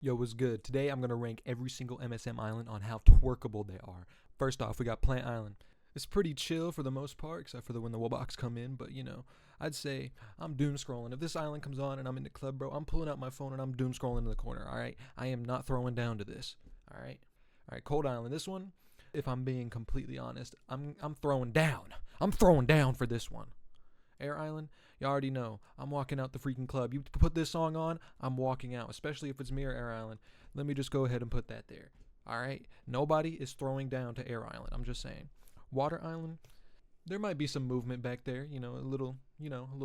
Yo, what's good? Today I'm gonna rank every single MSM island on how twerkable they are. First off, we got Plant Island. It's pretty chill for the most part, except for when the Wobox come in. But I'd say I'm doom scrolling. If this island comes on and I'm in the club, bro, I'm pulling out my phone and I'm doom scrolling in the corner. All right, I am not throwing down to this. All right. Cold Island. This one, if I'm being completely honest, I'm throwing down. I'm throwing down for this one. Air Island, you already know. I'm walking out the freaking club. You put this song on, I'm walking out, especially if it's me or Air Island. Let me just go ahead and put that there. All right? Nobody is throwing down to Air Island. I'm just saying. Water Island, there might be some movement back there, a little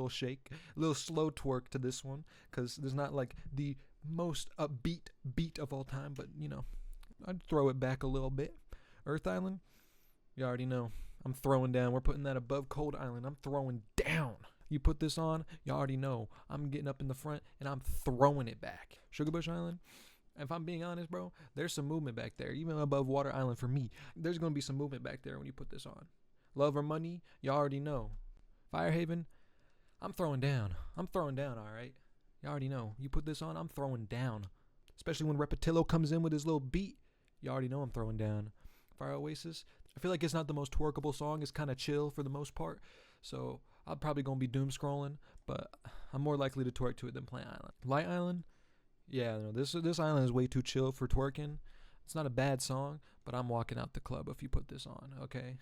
shake, a little slow twerk to this one, because there's not like the most upbeat beat of all time, but, I'd throw it back a little bit. Earth Island, you already know. I'm throwing down. We're putting that above Cold Island. I'm throwing down. You put this on, you already know. I'm getting up in the front, and I'm throwing it back. Sugar Bush Island, if I'm being honest, bro, there's some movement back there. Even above Water Island for me, there's going to be some movement back there when you put this on. Love or Money, you already know. Fire Haven, I'm throwing down. I'm throwing down, all right? You already know. You put this on, I'm throwing down. Especially when Repetillo comes in with his little beat, you already know I'm throwing down. Fire Oasis, I feel like it's not the most twerkable song. It's kind of chill for the most part. So I'm probably going to be doom scrolling, but I'm more likely to twerk to it than Plant Island. Light Island, yeah, no, this island is way too chill for twerking. It's not a bad song, but I'm walking out the club if you put this on, okay?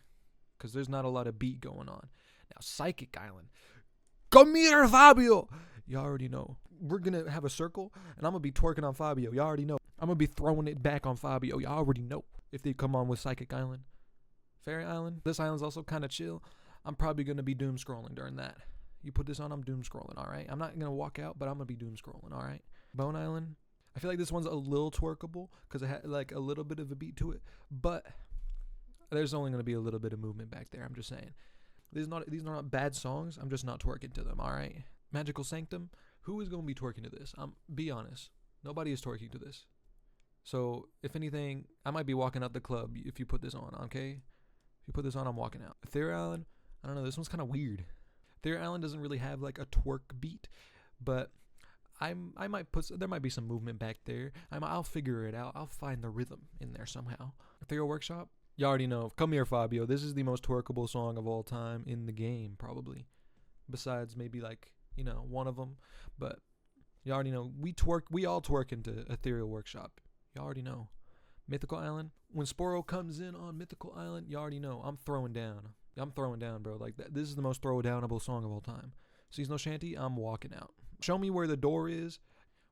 Because there's not a lot of beat going on. Now, Psychic Island. Come here, Fabio. You already know. We're going to have a circle, and I'm going to be twerking on Fabio. You already know. I'm going to be throwing it back on Fabio. You already know if they come on with Psychic Island. Fairy Island. This island's also kind of chill. I'm probably going to be doom scrolling during that. You put this on, I'm doom scrolling, all right? I'm not going to walk out, but I'm going to be doom scrolling, all right? Bone Island. I feel like this one's a little twerkable because it had like a little bit of a beat to it, but there's only going to be a little bit of movement back there. I'm just saying. These are not bad songs. I'm just not twerking to them, all right? Magical Sanctum. Who is going to be twerking to this? Be honest. Nobody is twerking to this. So, if anything, I might be walking out the club if you put this on, okay? If you put this on, I'm walking out. Ethereal Island, I don't know, this one's kind of weird. Ethereal Island doesn't really have like a twerk beat, but there might be some movement back there. I'll figure it out. I'll find the rhythm in there somehow. Ethereal Workshop, you already know. Come here, Fabio. This is the most twerkable song of all time in the game, probably. Besides maybe like, one of them. But you already know. We all twerk into Ethereal Workshop. You already know. Mythical Island. When Sporo comes in on Mythical Island, you already know. I'm throwing down. I'm throwing down, bro. Like this is the most throw downable song of all time. Seasonal Shanty, I'm walking out. Show me where the door is.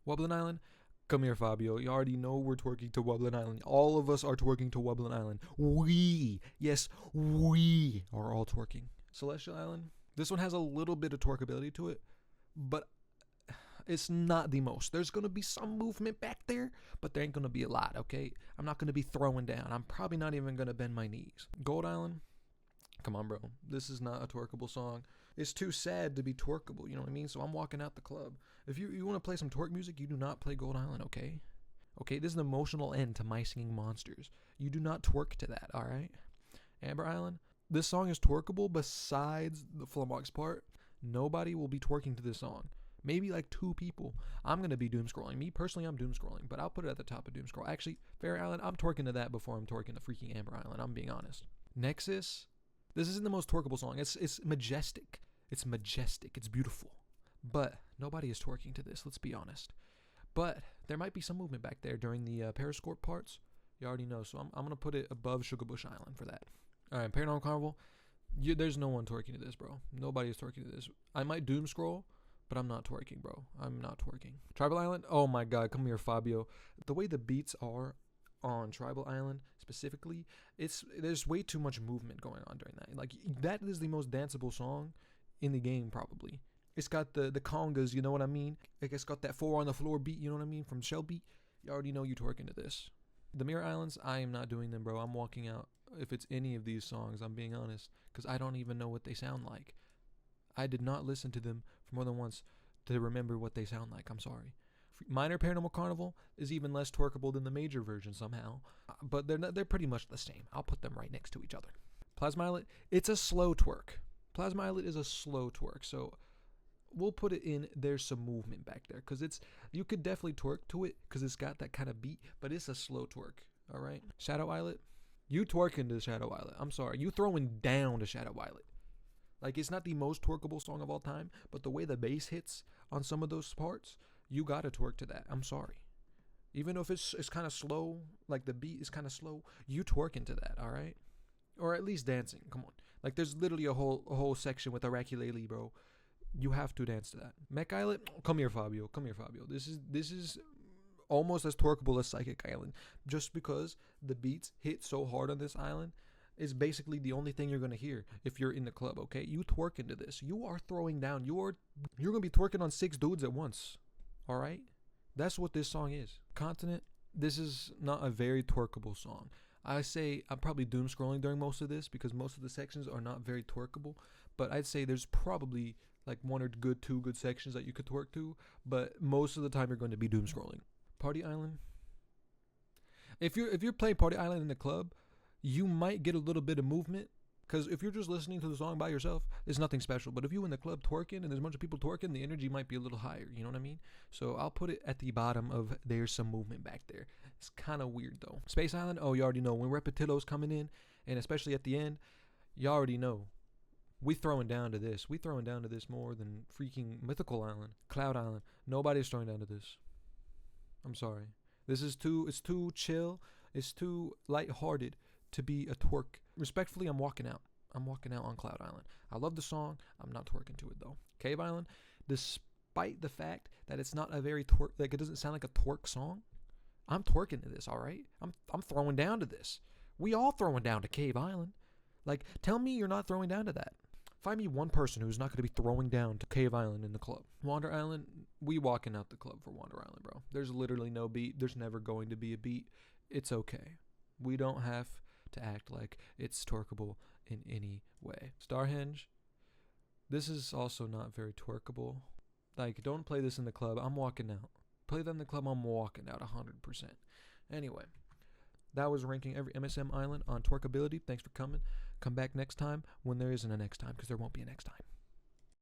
Wobbling Island. Come here, Fabio. You already know we're twerking to Wobbling Island. All of us are twerking to Wobbling Island. We are all twerking. Celestial Island. This one has a little bit of twerkability to it, but it's not the most. There's going to be some movement back there, but there ain't going to be a lot, okay? I'm not going to be throwing down. I'm probably not even going to bend my knees. Gold Island. Come on, bro. This is not a twerkable song. It's too sad to be twerkable, you know what I mean? So I'm walking out the club. If you want to play some twerk music, you do not play Gold Island, okay? Okay, this is an emotional end to My Singing Monsters. You do not twerk to that, all right? Amber Island. This song is twerkable besides the Flamox part. Nobody will be twerking to this song. Maybe like 2 people. I'm going to be doom scrolling. Me, personally, I'm doom scrolling, but I'll put it at the top of doom scroll. Actually, Fair Island, I'm twerking to that before I'm twerking to freaking Amber Island. I'm being honest. Nexus. This isn't the most twerkable song. It's majestic. It's majestic. It's beautiful. But nobody is twerking to this, let's be honest. But there might be some movement back there during the Periscope parts. You already know. So I'm going to put it above Sugar Bush Island for that. All right, Paranormal Carnival. There's no one twerking to this, bro. Nobody is twerking to this. I might doom scroll, but I'm not twerking, bro. I'm not twerking. Tribal Island. Oh, my God. Come here, Fabio. The way the beats are on Tribal Island specifically, there's way too much movement going on during that. Like, that is the most danceable song in the game, probably. It's got the congas, you know what I mean? Like, it's got that 4 on the floor beat, you know what I mean? From Shell Beat. You already know you twerking to this. The Mirror Islands, I am not doing them, bro. I'm walking out if it's any of these songs, I'm being honest, because I don't even know what they sound like. I did not listen to them for more than once to remember what they sound like. I'm sorry. Minor Paranormal Carnival is even less twerkable than the major version somehow, but they're pretty much the same. I'll put them right next to each other. Plasma Islet, it's a slow twerk. Plasma Islet is a slow twerk, so we'll put it in there's some movement back there, because you could definitely twerk to it because it's got that kind of beat, but it's a slow twerk. All right, Shadow Islet, you twerking to Shadow Islet. I'm sorry, you throwing down to Shadow Islet. Like, it's not the most twerkable song of all time, but the way the bass hits on some of those parts, you gotta twerk to that. I'm sorry. Even if it's kind of slow, like the beat is kind of slow, you twerk into that, all right? Or at least dancing. Come on. Like, there's literally a whole section with Arakulele, bro. You have to dance to that. Mech Islet, come here, Fabio. Come here, Fabio. This is almost as twerkable as Psychic Island, just because the beats hit so hard on this island. Is basically the only thing you're gonna hear if you're in the club. Okay, you twerk into this. You are throwing down. You're gonna be twerking on 6 dudes at once. All right, that's what this song is. Continent. This is not a very twerkable song. I say I'm probably doom scrolling during most of this because most of the sections are not very twerkable. But I'd say there's probably like 2 good sections that you could twerk to. But most of the time you're going to be doom scrolling. Party Island. If you're playing Party Island in the club, you might get a little bit of movement, because if you're just listening to the song by yourself, it's nothing special. But if you in the club twerking and there's a bunch of people twerking, the energy might be a little higher. You know what I mean? So I'll put it at the bottom of there's some movement back there. It's kind of weird though. Space Island, oh, you already know. When Repetilo's coming in, and especially at the end, you already know. We throwing down to this. We throwing down to this more than freaking Mythical Island. Cloud Island. Nobody's throwing down to this. I'm sorry. It's too chill. It's too lighthearted to be a twerk. Respectfully, I'm walking out. I'm walking out on Cloud Island. I love the song. I'm not twerking to it though. Cave Island, despite the fact that it's not a very twerk, like it doesn't sound like a twerk song, I'm twerking to this, all right? I'm throwing down to this. We all throwing down to Cave Island. Like, tell me you're not throwing down to that. Find me one person who's not going to be throwing down to Cave Island in the club. Wander Island, we walking out the club for Wander Island, bro. There's literally no beat. There's never going to be a beat. It's okay. We don't have to act like it's twerkable in any way. Starhenge, this is also not very twerkable. Like, don't play this in the club. I'm walking out. Play that in the club. I'm walking out 100%. Anyway, that was ranking every MSM island on Twerkability. Thanks for coming. Come back next time when there isn't a next time, because there won't be a next time.